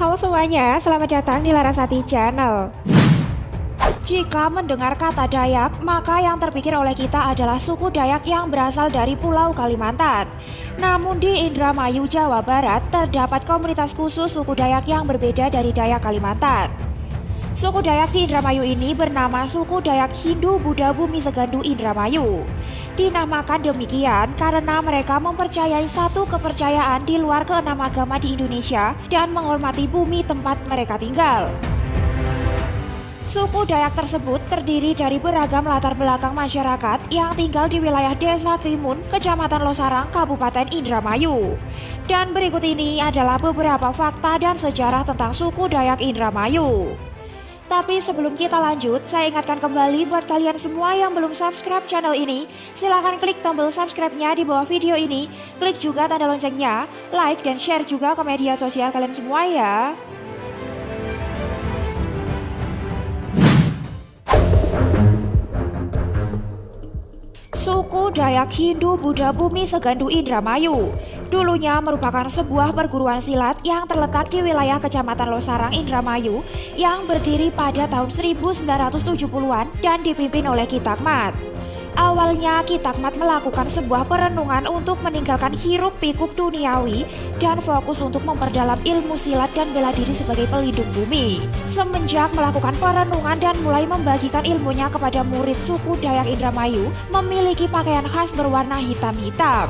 Halo semuanya, selamat datang di Larasati Channel. Jika mendengar kata Dayak, maka yang terpikir oleh kita adalah suku Dayak yang berasal dari Pulau Kalimantan. Namun di Indramayu, Jawa Barat, terdapat komunitas khusus suku Dayak yang berbeda dari Dayak Kalimantan. Suku Dayak di Indramayu ini bernama suku Dayak Hindu Buddha Bumi Segandu Indramayu. Dinamakan demikian karena mereka mempercayai satu kepercayaan di luar keenam agama di Indonesia dan menghormati bumi tempat mereka tinggal. Suku Dayak tersebut terdiri dari beragam latar belakang masyarakat yang tinggal di wilayah Desa Krimun, Kecamatan Losarang, Kabupaten Indramayu. Dan berikut ini adalah beberapa fakta dan sejarah tentang suku Dayak Indramayu. Tapi sebelum kita lanjut, saya ingatkan kembali buat kalian semua yang belum subscribe channel ini, silahkan klik tombol subscribe-nya di bawah video ini, klik juga tanda loncengnya, like dan share juga ke media sosial kalian semua ya. Suku Dayak Hindu Buddha Bumi Segandu Indramayu dulunya merupakan sebuah perguruan silat yang terletak di wilayah Kecamatan Losarang, Indramayu yang berdiri pada tahun 1970-an dan dipimpin oleh Ki Takmat. Awalnya Ki Takmat melakukan sebuah perenungan untuk meninggalkan hiruk pikuk duniawi dan fokus untuk memperdalam ilmu silat dan bela diri sebagai pelindung bumi. Semenjak melakukan perenungan dan mulai membagikan ilmunya kepada murid suku Dayak Indramayu, memiliki pakaian khas berwarna hitam-hitam.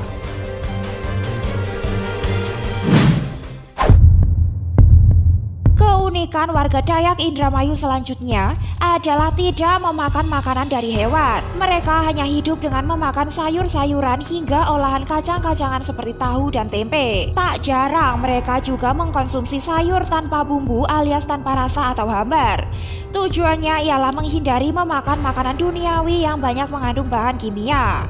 Keunikan warga Dayak Indramayu selanjutnya adalah tidak memakan makanan dari hewan. Mereka hanya hidup dengan memakan sayur-sayuran hingga olahan kacang-kacangan seperti tahu dan tempe. Tak jarang mereka juga mengkonsumsi sayur tanpa bumbu alias tanpa rasa atau hambar. Tujuannya ialah menghindari memakan makanan duniawi yang banyak mengandung bahan kimia.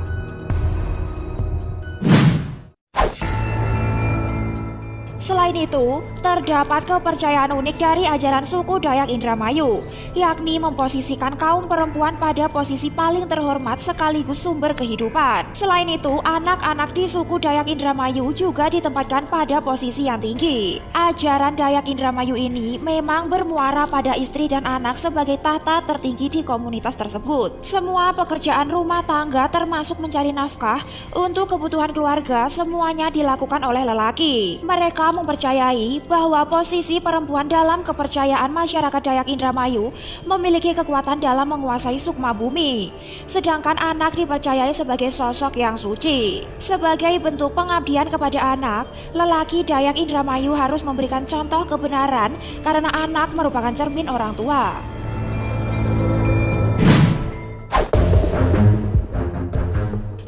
Selain itu, terdapat kepercayaan unik dari ajaran suku Dayak Indramayu, yakni memposisikan kaum perempuan pada posisi paling terhormat sekaligus sumber kehidupan. Selain itu, anak-anak di suku Dayak Indramayu juga ditempatkan pada posisi yang tinggi. Ajaran Dayak Indramayu ini memang bermuara pada istri dan anak sebagai tahta tertinggi di komunitas tersebut. Semua pekerjaan rumah tangga termasuk mencari nafkah untuk kebutuhan keluarga semuanya dilakukan oleh lelaki. Mereka mempercayai bahwa posisi perempuan dalam kepercayaan masyarakat Dayak Indramayu memiliki kekuatan dalam menguasai sukma bumi, sedangkan anak dipercayai sebagai sosok yang suci. Sebagai bentuk pengabdian kepada anak, lelaki Dayak Indramayu harus memberikan contoh kebenaran karena anak merupakan cermin orang tua.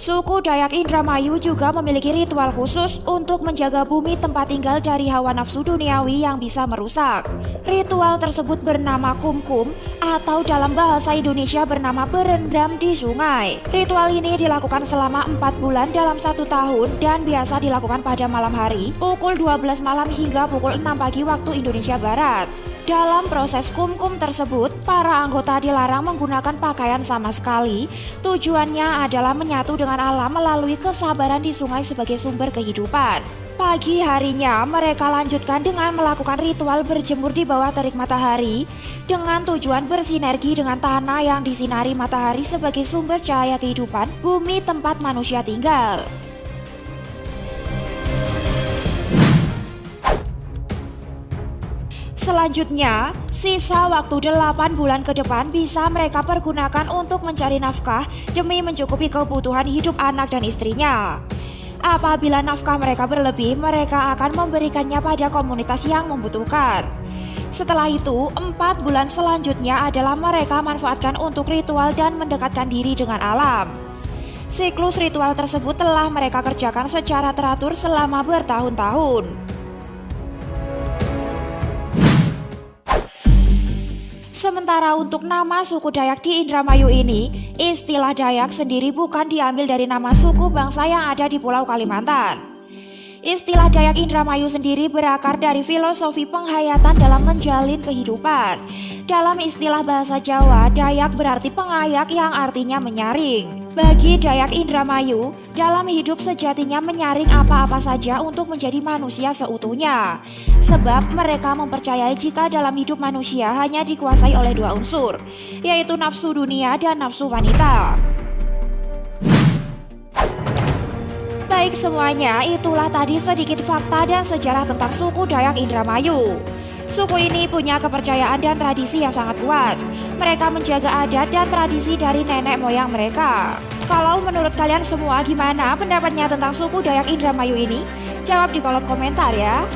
Suku Dayak Indramayu juga memiliki ritual khusus untuk menjaga bumi tempat tinggal dari hawa nafsu duniawi yang bisa merusak. Ritual tersebut bernama kumkum atau dalam bahasa Indonesia bernama berendam di sungai. Ritual ini dilakukan selama 4 bulan dalam 1 tahun dan biasa dilakukan pada malam hari pukul 12 malam hingga pukul 6 pagi waktu Indonesia Barat. Dalam proses kumkum tersebut, para anggota dilarang menggunakan pakaian sama sekali. Tujuannya adalah menyatu dengan alam melalui kesabaran di sungai sebagai sumber kehidupan. Pagi harinya, mereka lanjutkan dengan melakukan ritual berjemur di bawah terik matahari dengan tujuan bersinergi dengan tanah yang disinari matahari sebagai sumber cahaya kehidupan bumi tempat manusia tinggal. Selanjutnya, sisa waktu 8 bulan ke depan bisa mereka pergunakan untuk mencari nafkah demi mencukupi kebutuhan hidup anak dan istrinya. Apabila nafkah mereka berlebih, mereka akan memberikannya pada komunitas yang membutuhkan. Setelah itu, 4 bulan selanjutnya adalah mereka manfaatkan untuk ritual dan mendekatkan diri dengan alam. Siklus ritual tersebut telah mereka kerjakan secara teratur selama bertahun-tahun. Sementara untuk nama suku Dayak di Indramayu ini, istilah Dayak sendiri bukan diambil dari nama suku bangsa yang ada di Pulau Kalimantan. Istilah Dayak Indramayu sendiri berakar dari filosofi penghayatan dalam menjalin kehidupan. Dalam istilah bahasa Jawa, Dayak berarti pengayak yang artinya menyaring. Bagi Dayak Indramayu, dalam hidup sejatinya menyaring apa-apa saja untuk menjadi manusia seutuhnya. Sebab mereka mempercayai jika dalam hidup manusia hanya dikuasai oleh dua unsur, yaitu nafsu dunia dan nafsu wanita. Baik semuanya, itulah tadi sedikit fakta dan sejarah tentang suku Dayak Indramayu. Suku ini punya kepercayaan dan tradisi yang sangat kuat. Mereka menjaga adat dan tradisi dari nenek moyang mereka. Kalau menurut kalian semua gimana pendapatnya tentang suku Dayak Indramayu ini? Jawab di kolom komentar ya.